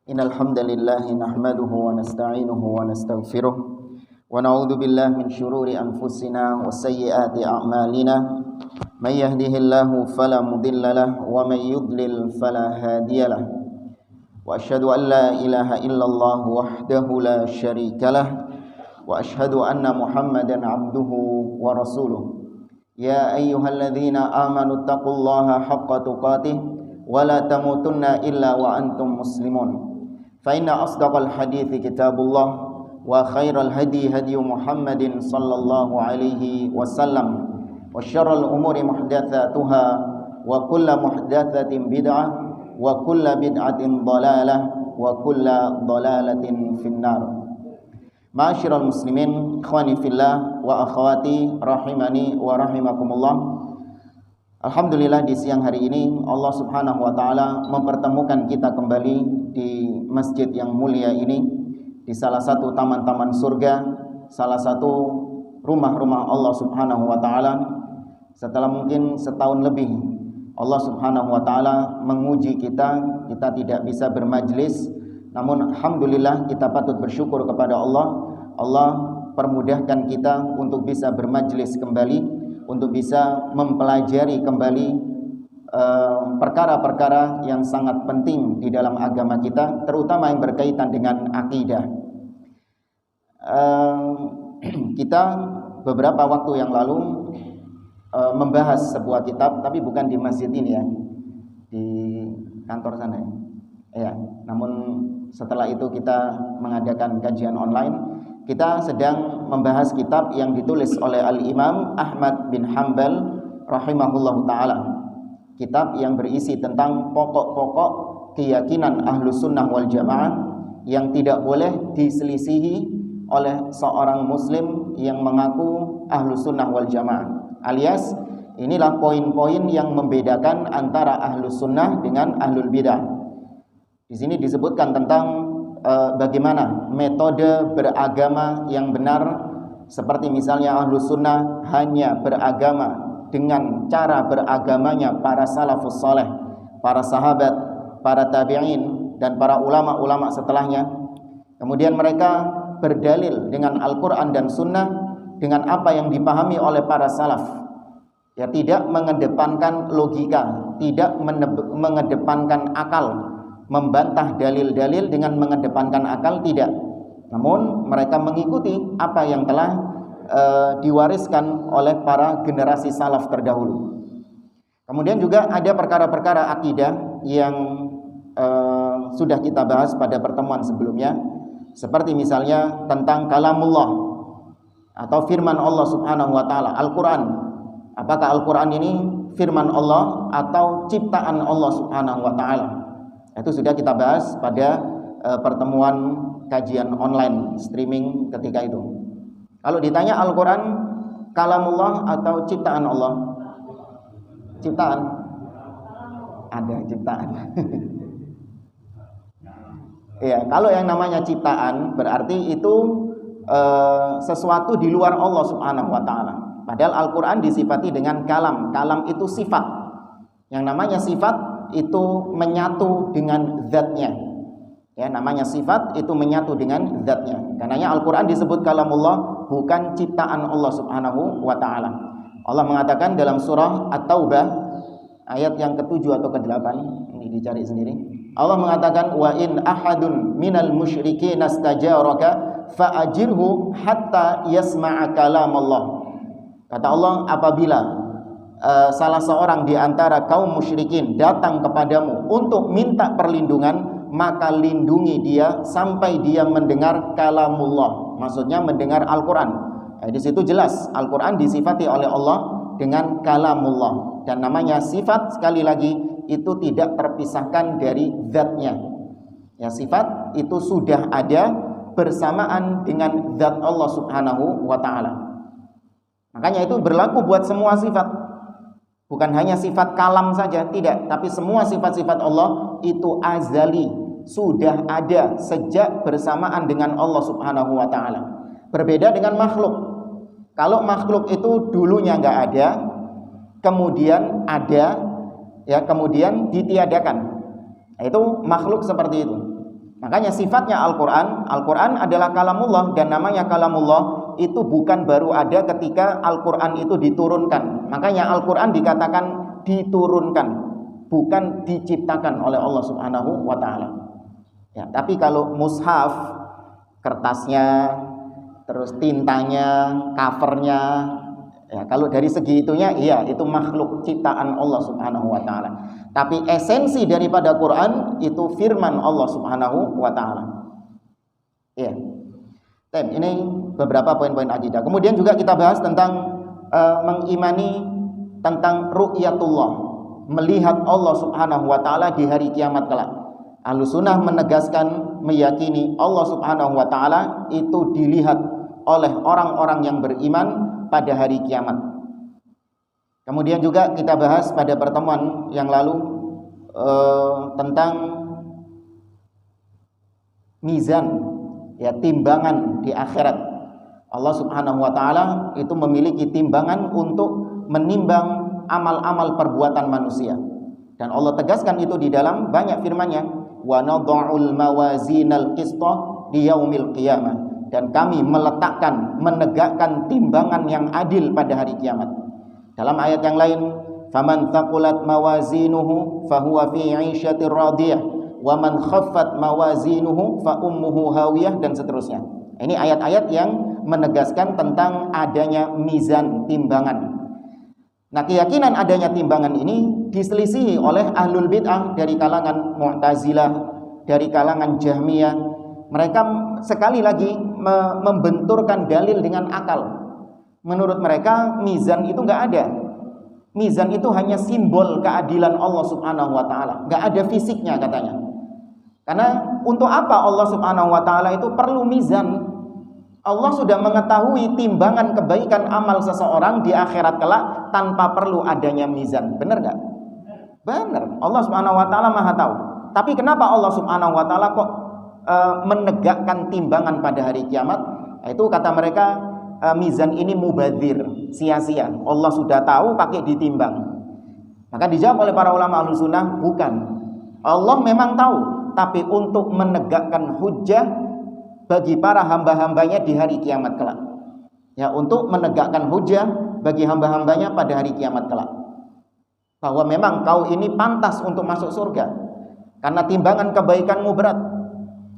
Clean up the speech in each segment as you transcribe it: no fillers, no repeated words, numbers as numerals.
Innal hamdalillah nahmaduhu wa nasta'inuhu wa nastaghfiruh wa na'udzu billahi min shururi anfusina wa sayyiati a'malina may yahdihillahu fala mudilla lahu wa may yudlil fala hadiyalah wa asyhadu an la ilaha illallah wahdahu la syarika lah wa asyhadu anna Muhammadan 'abduhu wa rasuluh ya ayyuhalladzina amanu taqullaha haqqa tuqatih wa la tamutunna illa wa antum muslimun fa inna asdaqal hadithi kitabullah wa khairal hadi hadi Muhammadin sallallahu alaihi wasallam wa syarrul umuri muhdatsatuha wa kullu muhdatsatin bid'ah wa kullu bid'atin dhalalah wa kullu dhalalatin finnar. Ma'asyiral muslimin, ikhwani fillah wa akhwati rahimani wa rahimakumullah. Alhamdulillah di siang hari ini Allah Subhanahu wa taala mempertemukan kita kembali di masjid yang mulia ini, di salah satu taman-taman surga, salah satu rumah-rumah Allah Subhanahu wa taala. Setelah mungkin setahun lebih Allah Subhanahu wa taala menguji kita tidak bisa bermajlis, namun alhamdulillah kita patut bersyukur kepada Allah. Allah permudahkan kita untuk bisa bermajlis kembali, untuk bisa mempelajari kembali perkara-perkara yang sangat penting di dalam agama kita, terutama yang berkaitan dengan akidah. Kita beberapa waktu yang lalu membahas sebuah kitab, tapi bukan di masjid ini ya, di kantor sana ya. Namun setelah itu kita mengadakan kajian online. Kita sedang membahas kitab yang ditulis oleh Al-Imam Ahmad bin Hanbal rahimahullahu ta'ala. Kitab yang berisi tentang pokok-pokok keyakinan Ahlus Sunnah wal Jamaah yang tidak boleh diselisihi oleh seorang muslim yang mengaku Ahlus Sunnah wal Jamaah. Alias inilah poin-poin yang membedakan antara Ahlus Sunnah dengan Ahlul Bidah. Di sini disebutkan tentang bagaimana metode beragama yang benar, seperti misalnya Ahlus Sunnah hanya beragama dengan cara beragamanya para salafus saleh, para sahabat, para tabi'in, dan para ulama-ulama setelahnya. Kemudian mereka berdalil dengan Al-Quran dan Sunnah dengan apa yang dipahami oleh para salaf, ya, tidak mengedepankan logika, tidak mengedepankan akal, membantah dalil-dalil dengan mengedepankan akal, tidak. Namun mereka mengikuti apa yang telah diwariskan oleh para generasi salaf terdahulu. Kemudian juga ada perkara-perkara akidah yang sudah kita bahas pada pertemuan sebelumnya, seperti misalnya tentang kalamullah atau firman Allah Subhanahu wa taala, Al-Qur'an. Apakah Al-Qur'an ini firman Allah atau ciptaan Allah Subhanahu wa taala? Itu sudah kita bahas pada pertemuan kajian online streaming ketika itu. Kalau ditanya Al-Quran kalamullah atau ciptaan Allah? Ciptaan. Ada ciptaan. Ya, kalau yang namanya ciptaan berarti itu sesuatu di luar Allah Subhanahu wa taala. Padahal Al-Quran disifati dengan kalam. Kalam itu sifat. Yang namanya sifat itu menyatu dengan zatnya, ya, namanya sifat itu menyatu dengan zatnya. Karenanya Al-Quran disebut kalamullah, bukan ciptaan Allah Subhanahu wa ta'ala. Allah mengatakan dalam surah At-Taubah ayat yang ke-7 atau ke-8, ini dicari sendiri. Allah mengatakan wa in ahadun minal musyrikin astajaraka fa'ajirhu hatta yasma'a kalamallah. Kata Allah, apabila salah seorang di antara kaum musyrikin datang kepadamu untuk minta perlindungan, maka lindungi dia sampai dia mendengar kalamullah, maksudnya mendengar Al-Quran. Di situ jelas Al-Quran disifati oleh Allah dengan kalamullah, dan namanya sifat sekali lagi itu tidak terpisahkan dari zatnya. Ya, sifat itu sudah ada bersamaan dengan zat Allah Subhanahu wa ta'ala. Makanya itu berlaku buat semua sifat. Bukan hanya sifat kalam saja, tidak. Tapi semua sifat-sifat Allah itu azali, sudah ada sejak bersamaan dengan Allah Subhanahu wa ta'ala. Berbeda dengan makhluk. Kalau makhluk itu dulunya nggak ada, kemudian ada, ya, kemudian ditiadakan. Itu makhluk seperti itu. Makanya sifatnya Al-Quran adalah kalamullah, dan namanya kalamullah itu bukan baru ada ketika Al-Quran itu diturunkan. Makanya Al-Quran dikatakan diturunkan, bukan diciptakan oleh Allah Subhanahu wa Ta'ala. Ya, tapi kalau mushaf, kertasnya, terus tintanya, covernya, ya, kalau dari segi itunya, iya, itu makhluk ciptaan Allah Subhanahu wa Ta'ala. Tapi esensi daripada Quran itu firman Allah Subhanahu wa Ta'ala. Iya. Ini beberapa poin-poin akidah. Kemudian juga kita bahas tentang mengimani tentang ru'yatullah, melihat Allah Subhanahu wa Ta'ala di hari kiamat kelak. Ahlussunnah menegaskan, meyakini Allah Subhanahu wa Ta'ala itu dilihat oleh orang-orang yang beriman pada hari kiamat. Kemudian juga kita bahas pada pertemuan yang lalu tentang mizan, ya, timbangan di akhirat. Allah Subhanahu wa Ta'ala itu memiliki timbangan untuk menimbang amal-amal perbuatan manusia. Dan Allah tegaskan itu di dalam banyak firman-Nya, wa nadha'ul mawazinal qista di yaumil qiyamah, dan kami meletakkan, menegakkan timbangan yang adil pada hari kiamat. Dalam ayat yang lain, faman thaqulat mawazinuhu fahuwa fi 'isyatir radiyah wa man khaffat mawazinuhu fa ummuhu hawiyah, dan seterusnya. Ini ayat-ayat yang menegaskan tentang adanya mizan, timbangan. Nah, keyakinan adanya timbangan ini diselisihi oleh ahlul bid'ah dari kalangan Mu'tazilah, dari kalangan Jahmiyah. Mereka sekali lagi membenturkan dalil dengan akal. Menurut mereka mizan itu enggak ada. Mizan itu hanya simbol keadilan Allah Subhanahu wa Ta'ala, enggak ada fisiknya katanya. Karena untuk apa Allah Subhanahu wa Ta'ala itu perlu mizan? Allah sudah mengetahui timbangan kebaikan amal seseorang di akhirat kelak tanpa perlu adanya mizan. Benar enggak? Benar. Allah Subhanahu wa Ta'ala Maha tahu. Tapi kenapa Allah Subhanahu wa Ta'ala kok menegakkan timbangan pada hari kiamat? Itu kata mereka, mizan ini mubadzir, sia-sia. Allah sudah tahu, pakai ditimbang. Maka dijawab oleh para ulama Ahlussunnah, bukan. Allah memang tahu, tapi untuk menegakkan hujjah bagi para hamba-hambanya di hari kiamat kelak. Ya, untuk menegakkan hujjah bagi hamba-hambanya pada hari kiamat kelak. Bahwa memang kau ini pantas untuk masuk surga karena timbangan kebaikanmu berat.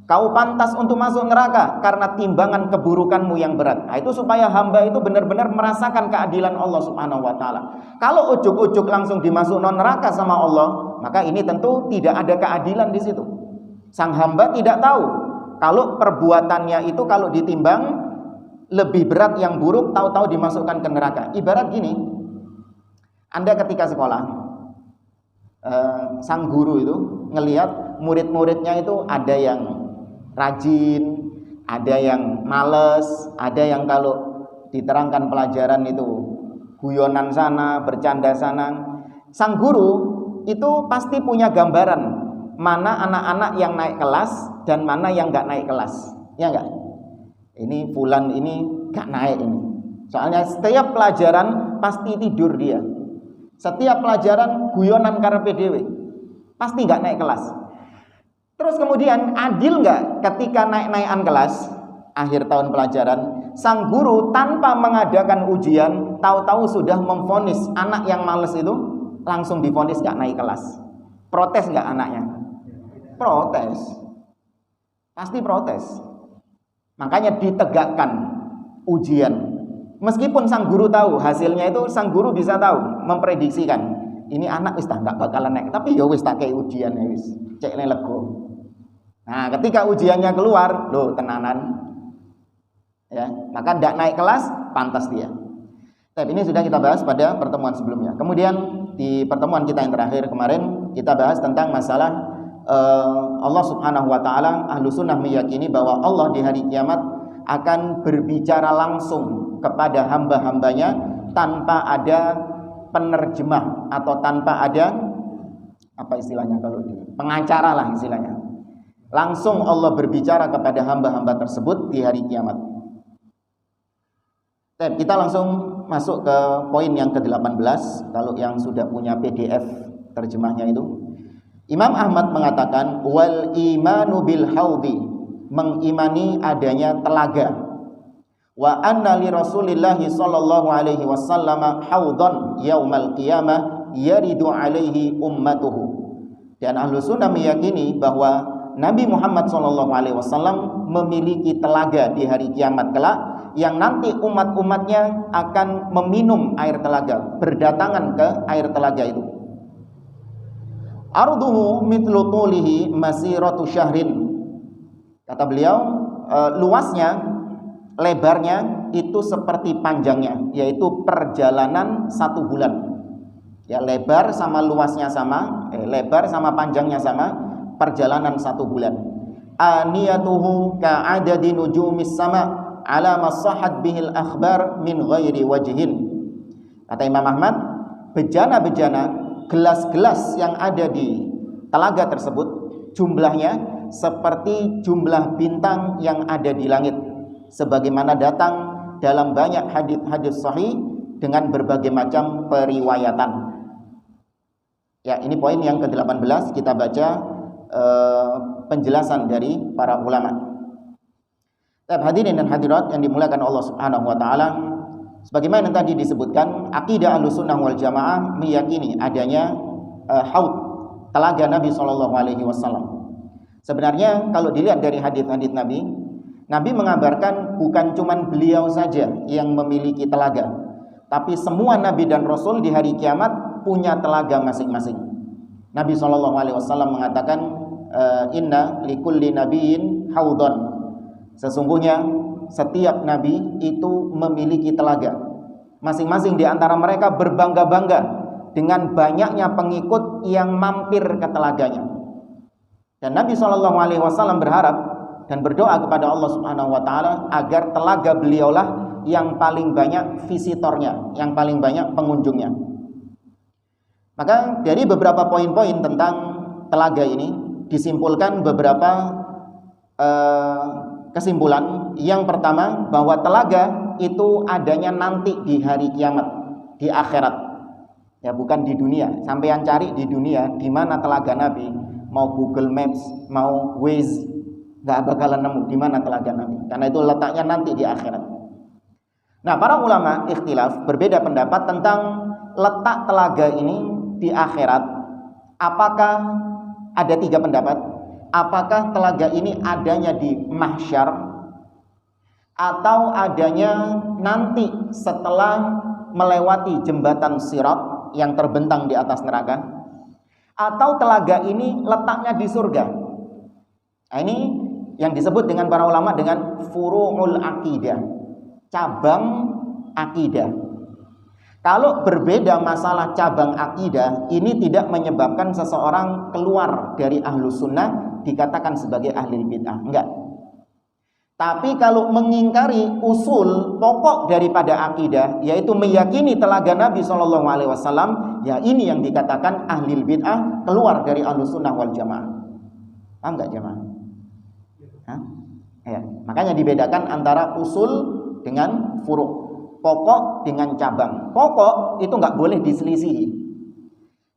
Kau pantas untuk masuk neraka karena timbangan keburukanmu yang berat. Nah, itu supaya hamba itu benar-benar merasakan keadilan Allah Subhanahu wa Ta'ala. Kalau ujuk-ujuk langsung dimasukkan neraka sama Allah, maka ini tentu tidak ada keadilan di situ. Sang hamba tidak tahu kalau perbuatannya itu kalau ditimbang lebih berat yang buruk, tahu-tahu dimasukkan ke neraka. Ibarat gini, Anda ketika sekolah, sang guru itu ngelihat murid-muridnya itu ada yang rajin, ada yang males, ada yang kalau diterangkan pelajaran itu guyonan sana, bercanda sana. Sang guru itu pasti punya gambaran mana anak-anak yang naik kelas dan mana yang nggak naik kelas, ya nggak? Ini fulan ini nggak naik ini. Soalnya setiap pelajaran pasti tidur dia. Setiap pelajaran guyonan karepe dhewe. Pasti nggak naik kelas. Terus kemudian adil nggak ketika naik-naikan kelas akhir tahun pelajaran, sang guru tanpa mengadakan ujian tahu-tahu sudah memvonis anak yang males itu langsung divonis nggak naik kelas. Protes nggak anaknya? Protes. Pasti protes. Makanya ditegakkan ujian. Meskipun sang guru tahu hasilnya itu, sang guru bisa tahu memprediksikan ini anak wis tak bakalan naik, tapi ya wis tak kei ujian ya wis cek lego. Nah, ketika ujiannya keluar, loh tenanan, ya, maka tidak naik kelas, pantas dia. Tapi ini sudah kita bahas pada pertemuan sebelumnya. Kemudian di pertemuan kita yang terakhir kemarin, kita bahas tentang masalah Allah Subhanahu wa Ta'ala. Ahlussunnah meyakini bahwa Allah di hari kiamat akan berbicara langsung kepada hamba-hambanya tanpa ada penerjemah atau tanpa ada apa istilahnya kalau di pengacara lah istilahnya. Langsung Allah berbicara kepada hamba-hamba tersebut di hari kiamat. Kita langsung masuk ke poin yang ke-18. Kalau yang sudah punya PDF terjemahnya itu, Imam Ahmad mengatakan wal imanu bil haudi, mengimani adanya telaga. Wa anna li Rasulillah sallallahu alaihi wasallam haudan yaumal qiyamah yaridu alaihi ummatuhu. Dan ahlu sunnah meyakini bahwa Nabi Muhammad sallallahu alaihi wasallam memiliki telaga di hari kiamat kelak, yang nanti umat-umatnya akan meminum air telaga, berdatangan ke air telaga itu. Arduhu mithlu tulihi masiratu syahrin. Kata beliau, luasnya, lebarnya itu seperti panjangnya, yaitu perjalanan 1 bulan. Ya, lebar sama luasnya sama, lebar sama panjangnya sama, perjalanan 1 bulan. Aniyatuhu ka'adadi nujumis sama ala masahat bihil akhbar min ghairi wajhin. Kata Imam Ahmad, bejana-bejana, gelas-gelas yang ada di telaga tersebut jumlahnya seperti jumlah bintang yang ada di langit, sebagaimana datang dalam banyak hadis-hadis sahih dengan berbagai macam periwayatan. Ya, ini poin yang ke-18, kita baca penjelasan dari para ulama. Hadirin dan hadirat yang dimuliakan Allah Subhanahu wa taala, sebagaimana tadi disebutkan, akidah Ahlussunnah wal Jamaah meyakini adanya haud, telaga Nabi sallallahu alaihi wasallam. Sebenarnya kalau dilihat dari hadis-hadis Nabi, Nabi mengabarkan bukan cuma beliau saja yang memiliki telaga, tapi semua nabi dan rasul di hari kiamat punya telaga masing-masing. Nabi sallallahu alaihi wasallam mengatakan, inna likulli nabiyyin haudon. Sesungguhnya setiap nabi itu memiliki telaga. Masing-masing di antara mereka berbangga-bangga dengan banyaknya pengikut yang mampir ke telaganya. Dan Nabi sallallahu alaihi wasallam berharap dan berdoa kepada Allah Subhanahu wa taala agar telaga beliaulah yang paling banyak visitornya, yang paling banyak pengunjungnya. Maka dari beberapa poin-poin tentang telaga ini disimpulkan beberapa kesimpulan. Yang pertama, bahwa telaga itu adanya nanti di hari kiamat, di akhirat. Ya, bukan di dunia. Sampean cari di dunia di mana telaga Nabi, mau Google Maps, mau Waze, nggak bakalan nemu di mana telaga Nabi. Karena itu letaknya nanti di akhirat. Nah, para ulama ikhtilaf, berbeda pendapat tentang letak telaga ini di akhirat. Apakah ada 3 pendapat? Apakah telaga ini adanya di mahsyar atau adanya nanti setelah melewati jembatan Sirat yang terbentang di atas neraka, atau telaga ini letaknya di surga? Nah, ini yang disebut dengan para ulama dengan furu'ul aqidah, cabang akidah. Kalau berbeda masalah cabang akidah, ini tidak menyebabkan seseorang keluar dari ahlus sunnah dikatakan sebagai ahli bid'ah, enggak. Tapi kalau mengingkari usul pokok daripada akidah, yaitu meyakini telaga Nabi sallallahu alaihi wasallam, ya ini yang dikatakan ahli bid'ah, keluar dari ahlus sunnah wal jamaah. Paham enggak jamaah? Ya, makanya dibedakan antara usul dengan furu', pokok dengan cabang. Pokok itu nggak boleh diselisihi.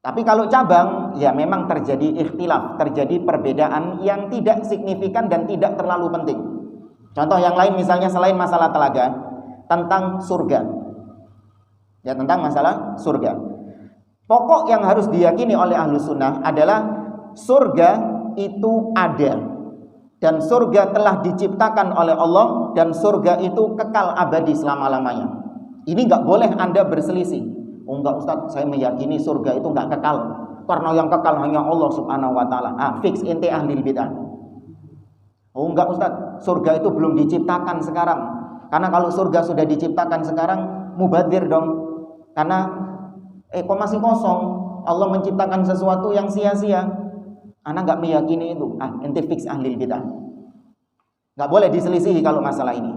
Tapi kalau cabang, ya memang terjadi ikhtilaf, terjadi perbedaan yang tidak signifikan dan tidak terlalu penting. Contoh yang lain misalnya selain masalah telaga, tentang surga. Ya, tentang masalah surga. Pokok yang harus diyakini oleh ahlus sunnah adalah surga itu ada. Dan surga telah diciptakan oleh Allah, dan surga itu kekal abadi selama-lamanya. Ini nggak boleh Anda berselisih. Oh enggak Ustaz, saya meyakini surga itu nggak kekal, karena yang kekal hanya Allah Subhanahu wa taala. Fix ente ahli bid'ah. Oh enggak Ustaz, surga itu belum diciptakan sekarang. Karena kalau surga sudah diciptakan sekarang, mubadzir dong. Karena kok masih kosong, Allah menciptakan sesuatu yang sia-sia. Anak nggak meyakini itu. Ente fix ahli bid'ah. Nggak boleh diselisihi kalau masalah ini.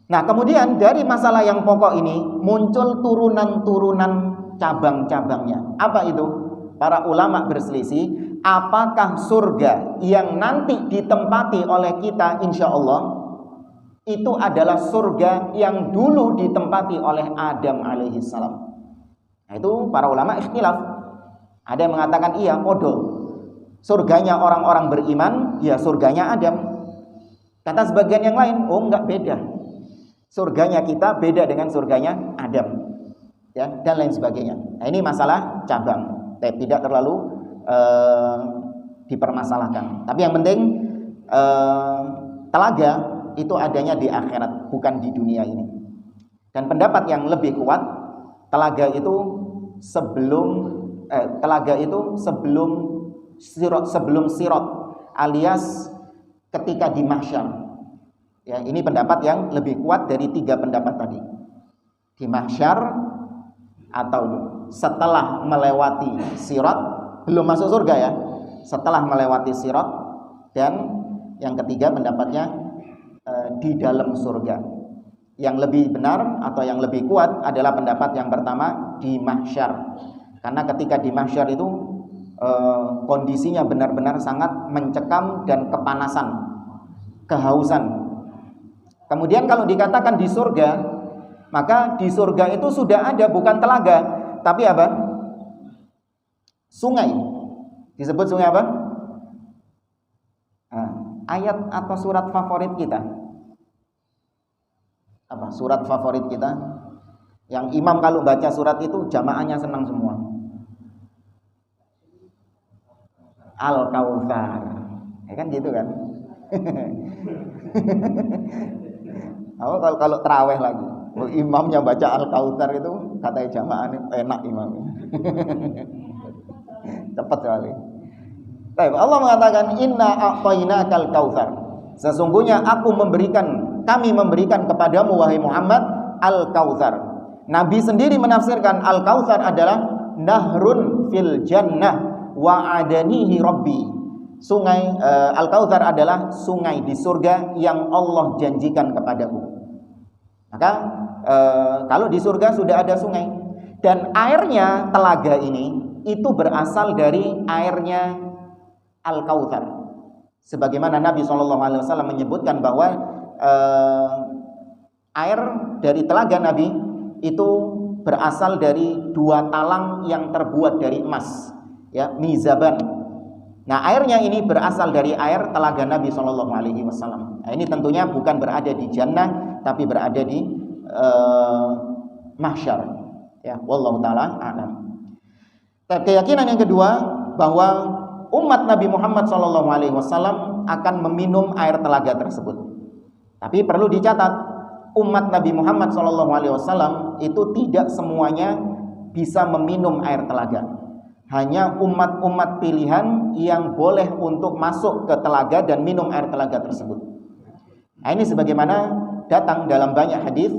Nah, kemudian dari masalah yang pokok ini muncul turunan-turunan cabang-cabangnya. Apa itu? Para ulama berselisih. Apakah surga yang nanti ditempati oleh kita insya Allah itu adalah surga yang dulu ditempati oleh Adam alaihissalam? Nah, itu para ulama ikhtilaf. Ada yang mengatakan iya, podo. Surganya orang-orang beriman, ya surganya Adam. Kata sebagian yang lain, oh enggak, beda. Surganya kita beda dengan surganya Adam. Ya, dan lain sebagainya. Nah, ini masalah cabang. Tidak terlalu dipermasalahkan. Tapi yang penting telaga itu adanya di akhirat, bukan di dunia ini. Dan pendapat yang lebih kuat, telaga itu sebelum sirat alias ketika di mahsyar. Ya, ini pendapat yang lebih kuat dari 3 pendapat tadi. Di mahsyar atau setelah melewati sirat, belum masuk surga ya. Setelah melewati sirat, dan yang ketiga pendapatnya di dalam surga. Yang lebih benar atau yang lebih kuat adalah pendapat yang pertama, di mahsyar. Karena ketika di mahsyar itu kondisinya benar-benar sangat mencekam dan kepanasan, kehausan. Kemudian kalau dikatakan di surga, maka di surga itu sudah ada bukan telaga, tapi apa? Sungai. Disebut sungai apa? Ayat atau surat favorit kita. Apa? Surat favorit kita. Yang imam kalau baca surat itu jamaahnya senang semua. Al-Kautsar. Ya kan gitu kan? Kalau tarawih lagi, imamnya baca Al-Kautsar itu katanya jamaahnya enak imamnya. Cepat sekali. Baik, Allah mengatakan inna a'tainakal kautsar. Sesungguhnya kami memberikan kepadamu wahai Muhammad Al-Kautsar. Nabi sendiri menafsirkan Al-Kautsar adalah nahrun fil jannah wa adanihi rabbi. Sungai Al-Kautsar adalah sungai di surga yang Allah janjikan kepadaku. Maka kalau di surga sudah ada sungai, dan airnya telaga ini itu berasal dari airnya Al-Kautsar. Sebagaimana Nabi SAW menyebutkan bahwa air dari telaga Nabi itu berasal dari 2 talang yang terbuat dari emas, ya, mizaban. Nah, airnya ini berasal dari air telaga Nabi SAW. Nah, ini tentunya bukan berada di jannah, tapi berada di mahsyar. Ya, wallahu taala a'lam. Keyakinan yang kedua, bahwa umat Nabi Muhammad SAW akan meminum air telaga tersebut. Tapi perlu dicatat, umat Nabi Muhammad SAW itu tidak semuanya bisa meminum air telaga. Hanya umat-umat pilihan yang boleh untuk masuk ke telaga dan minum air telaga tersebut. Nah, ini sebagaimana datang dalam banyak hadis,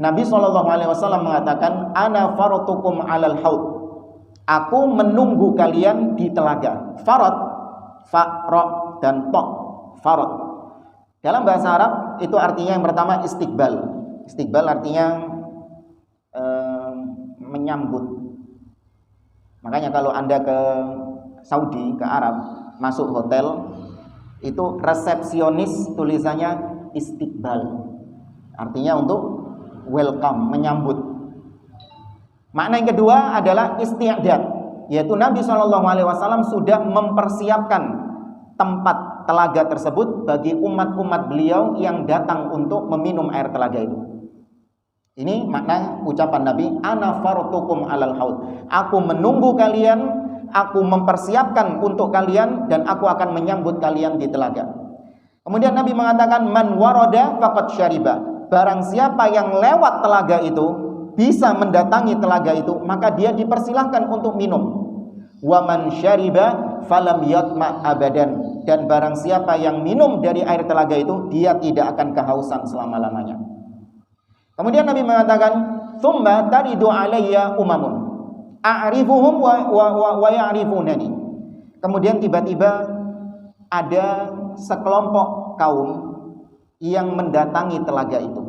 Nabi SAW mengatakan, ana faratukum alal haud. Aku menunggu kalian di telaga. Farat, fa-ra dan to, farat. Dalam bahasa Arab itu artinya yang pertama istiqbal. Istiqbal artinya menyambut. Makanya kalau Anda ke Saudi, ke Arab, masuk hotel, itu resepsionis tulisannya istiqbal. Artinya untuk welcome, menyambut. Makna yang kedua adalah isti'dad, yaitu Nabi SAW sudah mempersiapkan tempat telaga tersebut bagi umat-umat beliau yang datang untuk meminum air telaga itu. Ini makna ucapan Nabi, ana fartukum alal haud. Aku menunggu kalian, aku mempersiapkan untuk kalian, dan aku akan menyambut kalian di telaga. Kemudian Nabi mengatakan, man warada faqad syariba. Barang siapa yang lewat telaga itu, bisa mendatangi telaga itu, maka dia dipersilahkan untuk minum. Wa man syariba falam yatma abadan. Dan barang siapa yang minum dari air telaga itu, dia tidak akan kehausan selama-lamanya. Kemudian Nabi mengatakan, "Tsumma taridu alayya umamun a'rifuhum wa ya'rifunani." Kemudian tiba-tiba ada sekelompok kaum yang mendatangi telaga itu.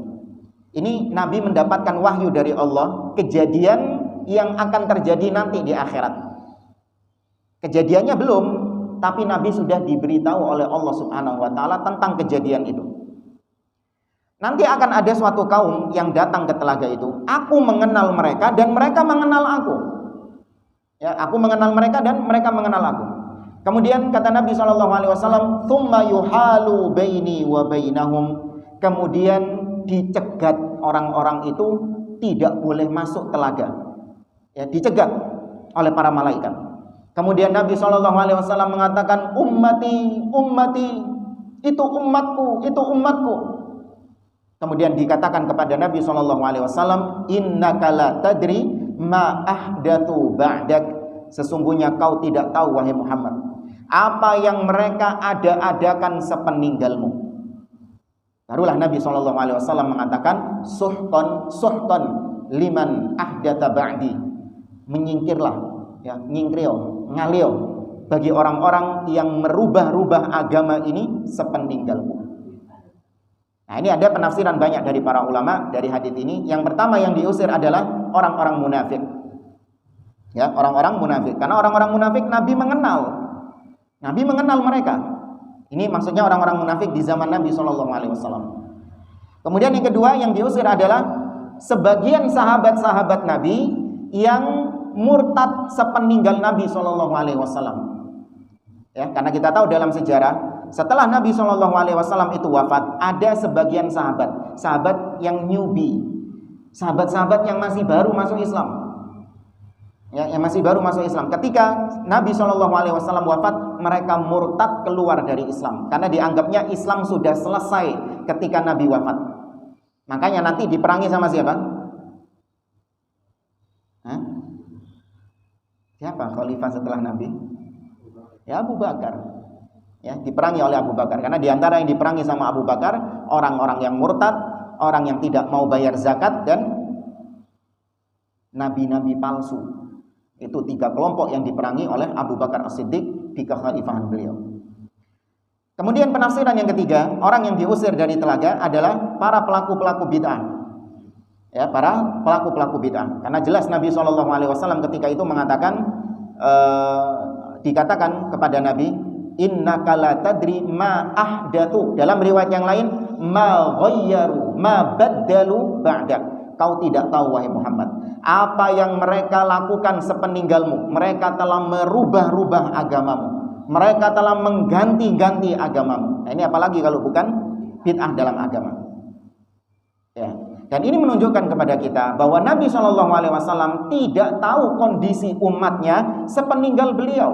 Ini Nabi mendapatkan wahyu dari Allah, kejadian yang akan terjadi nanti di akhirat. Kejadiannya belum, tapi Nabi sudah diberitahu oleh Allah Subhanahu wa taala tentang kejadian itu. Nanti akan ada suatu kaum yang datang ke telaga itu. Aku mengenal mereka dan mereka mengenal aku. Ya, aku mengenal mereka dan mereka mengenal aku. Kemudian kata Nabi SAW, "Tsumma yuhalu baini wa bainahum." Kemudian dicegat orang-orang itu tidak boleh masuk telaga. Ya, dicegat oleh para malaikat. Kemudian Nabi SAW mengatakan, "Ummati, ummati, itu umatku, itu umatku." Kemudian dikatakan kepada Nabi SAW, "Innaka la tadri ma ahdatsu ba'dak." Sesungguhnya kau tidak tahu wahai Muhammad, apa yang mereka ada-adakan sepeninggalmu. Barulah Nabi SAW mengatakan, "Suhqan, suhqan liman ahdatsa ba'di." Menyingkirlah, ya, nyingkrio, ngalio bagi orang-orang yang merubah-rubah agama ini sepeninggalku. Nah, ini ada penafsiran banyak dari para ulama dari hadis ini. Yang pertama yang diusir adalah orang-orang munafik. Ya, orang-orang munafik. Karena orang-orang munafik Nabi mengenal. Nabi mengenal mereka. Ini maksudnya orang-orang munafik di zaman Nabi SAW. Kemudian yang kedua yang diusir adalah sebagian sahabat-sahabat Nabi yang murtad sepeninggal Nabi SAW. Ya, karena kita tahu dalam sejarah setelah Nabi SAW itu wafat, ada sebagian sahabat yang newbie, sahabat-sahabat yang masih baru masuk Islam. Ya, yang masih baru masuk Islam. Ketika Nabi SAW wafat, mereka murtad keluar dari Islam karena dianggapnya Islam sudah selesai ketika Nabi wafat. Makanya nanti diperangi sama siapa? Siapa khalifah setelah Nabi? Ya, Abu Bakar. Ya, diperangi oleh Abu Bakar karena diantara yang diperangi sama Abu Bakar orang-orang yang murtad, orang yang tidak mau bayar zakat, dan nabi-nabi palsu. Itu 3 kelompok yang diperangi oleh Abu Bakar As-Siddiq di kekhalifahan beliau. Kemudian penafsiran yang ketiga, orang yang diusir dari telaga adalah para pelaku-pelaku bid'ah. Ya, para pelaku-pelaku bid'ah. Karena jelas Nabi SAW ketika itu mengatakan, dikatakan kepada Nabi, "Innaka la tadri ma ahdatsu." Dalam riwayat yang lain, "Ma ghayyaru, ma baddalu ba'dak." Kau tidak tahu wahai Muhammad apa yang mereka lakukan sepeninggalmu. Mereka telah merubah-rubah agamamu. Mereka telah mengganti-ganti agamamu. Nah, ini apalagi kalau bukan bid'ah dalam agama. Ya. Dan ini menunjukkan kepada kita bahwa Nabi SAW tidak tahu kondisi umatnya sepeninggal beliau.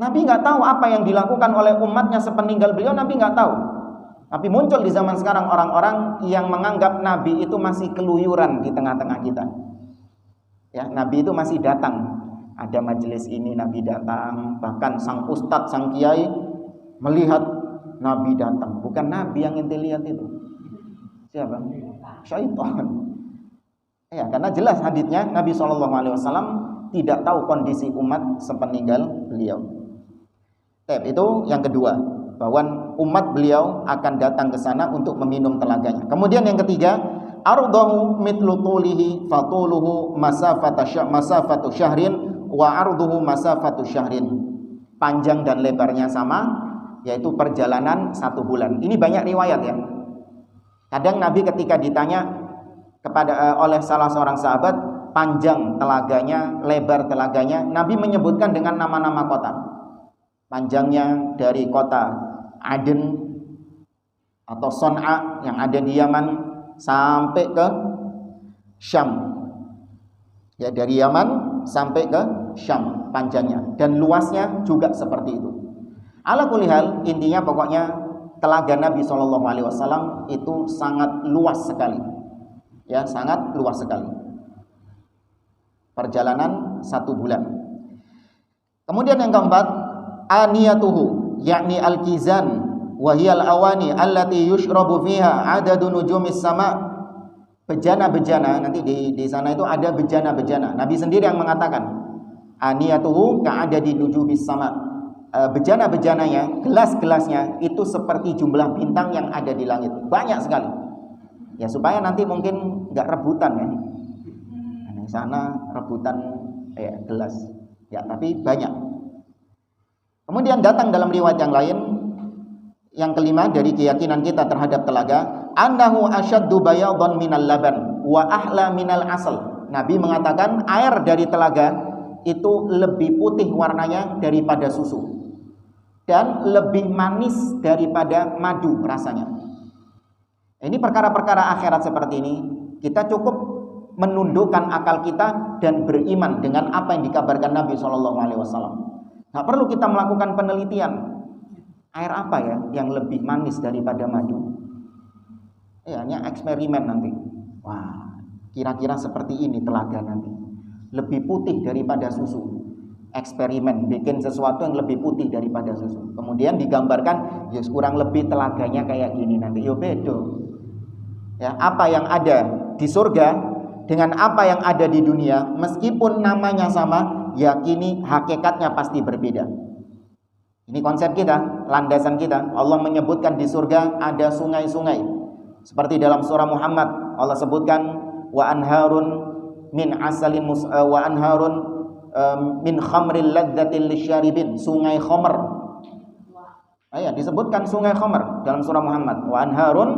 Nabi nggak tahu apa yang dilakukan oleh umatnya sepeninggal beliau. Nabi nggak tahu. Tapi muncul di zaman sekarang orang-orang yang menganggap Nabi itu masih keluyuran di tengah-tengah kita. Ya, Nabi itu masih datang. Ada majelis ini Nabi datang, bahkan sang ustadz, sang kiai melihat Nabi datang. Bukan Nabi yang ente lihat itu. Siapa? Syaitan. Ya, karena jelas haditsnya Nabi SAW tidak tahu kondisi umat sepeninggal beliau. Itu yang kedua, bahwa umat beliau akan datang ke sana untuk meminum telaganya. Kemudian yang ketiga, ardahu mitlu tulihi fatuluhu masafatu syahrin wa arduhu masafatu syahrin. Panjang dan lebarnya sama, yaitu perjalanan 1 bulan. Ini banyak riwayat ya. Kadang Nabi ketika ditanya oleh salah seorang sahabat panjang telaganya, lebar telaganya, Nabi menyebutkan dengan nama-nama kota. Panjangnya dari kota Aden atau Son'a yang ada di Yaman sampai ke Syam. Ya, dari Yaman sampai ke Syam panjangnya, dan luasnya juga seperti itu. Ala kulli hal, intinya pokoknya telaga Nabi SAW itu sangat luas sekali. Ya, sangat luas sekali. Perjalanan 1 bulan. Kemudian yang keempat, aniyatuhu, yakni al-kizan wa hiyal awani allati yushrabu fiha adadu nujumis sama. Bejana-bejana, nanti di sana itu ada bejana-bejana. Nabi sendiri yang mengatakan aniyatuhu ka'adadi nujumis sama. Bejana-bejananya, gelas-gelasnya itu seperti jumlah bintang yang ada di langit. Banyak sekali. Ya, supaya nanti mungkin enggak rebutan ya. Di sana rebutan gelas. Ya, tapi banyak. Kemudian datang dalam riwayat yang lain, yang kelima dari keyakinan kita terhadap telaga, annahu asyaddu bayadan minal laban wa ahla minal asal. Nabi mengatakan air dari telaga itu lebih putih warnanya daripada susu dan lebih manis daripada madu rasanya. Ini perkara-perkara akhirat seperti ini, kita cukup menundukkan akal kita dan beriman dengan apa yang dikabarkan Nabi SAW. Nggak perlu kita melakukan penelitian. Air apa ya yang lebih manis daripada madu? Ya, hanya eksperimen nanti. Wah, kira-kira seperti ini telaga nanti. Lebih putih daripada susu. Eksperimen, bikin sesuatu yang lebih putih daripada susu. Kemudian digambarkan, ya kurang lebih telaganya kayak gini nanti. Yo bedo. Ya, apa yang ada di surga dengan apa yang ada di dunia, meskipun namanya sama, yakini hakikatnya pasti berbeda. Ini konsep kita, landasan kita. Allah menyebutkan di surga ada sungai-sungai. Seperti dalam surah Muhammad, Allah sebutkan wa anharun min asalin wa anharun min khamril ladzatil lisyaribin, sungai khamr. Ya, disebutkan sungai khamr dalam surah Muhammad. Wa anharun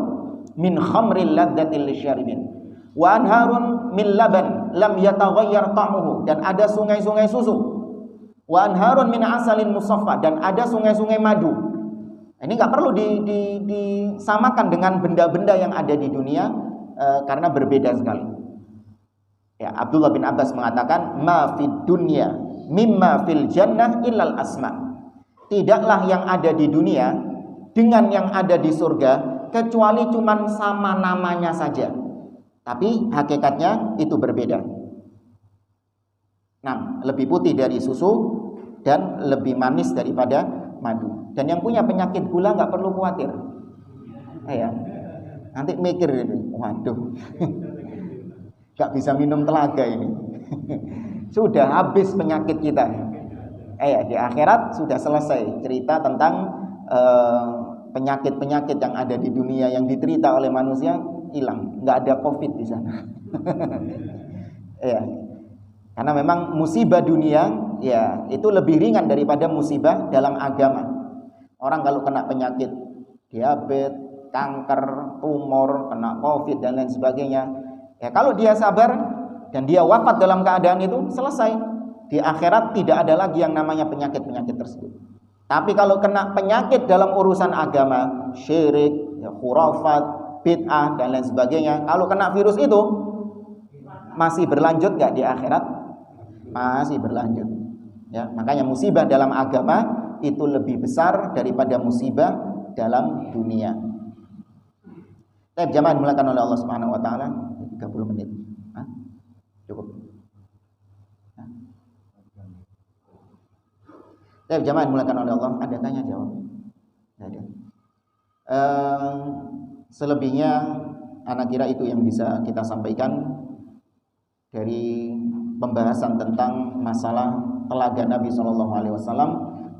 min khamril ladzatil lisyaribin. Wa anharun min laban lam yataghayyar ta'muhu, dan ada sungai-sungai susu. Wa anharun min asalin musaffa, dan ada sungai-sungai madu. Ini nggak perlu disamakan dengan benda-benda yang ada di dunia karena berbeda sekali. Ya, Abdullah bin Abbas mengatakan, ma fid dunya mimma fil jannah illal asma. Tidaklah yang ada di dunia dengan yang ada di surga kecuali cuman sama namanya saja, tapi hakikatnya itu berbeda. Nah, lebih putih dari susu dan lebih manis daripada madu. Dan yang punya penyakit gula nggak perlu khawatir. Ya, nanti mikir ini, waduh, nggak bisa minum telaga ini. Sudah habis penyakit kita. Ya, di akhirat sudah selesai cerita tentang penyakit-penyakit yang ada di dunia yang diterita oleh manusia, hilang, nggak ada COVID di sana. Ya, karena memang musibah dunia ya itu lebih ringan daripada musibah dalam agama. Orang kalau kena penyakit diabetes, kanker, tumor, kena COVID dan lain sebagainya, ya kalau dia sabar dan dia wafat dalam keadaan itu, selesai. Di akhirat tidak ada lagi yang namanya penyakit-penyakit tersebut. Tapi kalau kena penyakit dalam urusan agama, syirik, ya, khurafat, bid'ah dan lain sebagainya, kalau kena virus itu masih berlanjut gak di akhirat? Masih berlanjut. Ya, makanya musibah dalam agama itu lebih besar daripada musibah dalam dunia. Jamaah dimulakan oleh Allah Subhanahu wa taala, 30 menit. Hah? Cukup. Jamaah dimulakan oleh Allah, ada tanya jawab? Ada. Selebihnya anak kira itu yang bisa kita sampaikan dari pembahasan tentang masalah telaga Nabi SAW,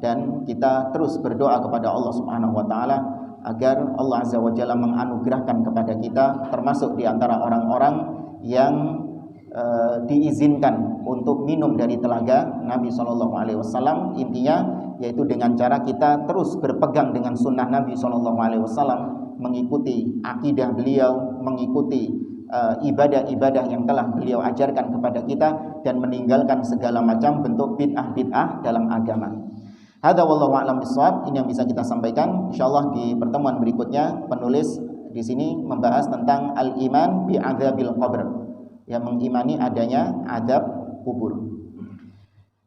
dan kita terus berdoa kepada Allah Subhanahu wa taala agar Allah Azza wa Jalla menganugerahkan kepada kita termasuk di antara orang-orang yang diizinkan untuk minum dari telaga Nabi SAW. Intinya yaitu dengan cara kita terus berpegang dengan sunnah Nabi SAW, mengikuti akidah beliau, mengikuti ibadah-ibadah yang telah beliau ajarkan kepada kita, dan meninggalkan segala macam bentuk bid'ah-bid'ah dalam agama. Hadza wallahu a'lam bishawab. Ini yang bisa kita sampaikan. Insyaallah di pertemuan berikutnya penulis di sini membahas tentang al-iman bi adzabil qabr, yang mengimani adanya azab kubur.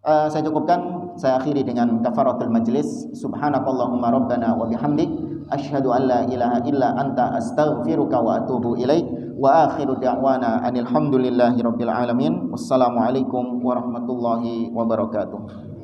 Saya cukupkan, saya akhiri dengan kafaratul majlis. Subhanakallahumma rabbana wa bihamdik asyhadu an la ilaha illa anta astaghfiruka wa atubu ilaik. Wa akhiru da'wana anil hamdulillahi rabbil alamin. Wassalamualaikum warahmatullahi wabarakatuh.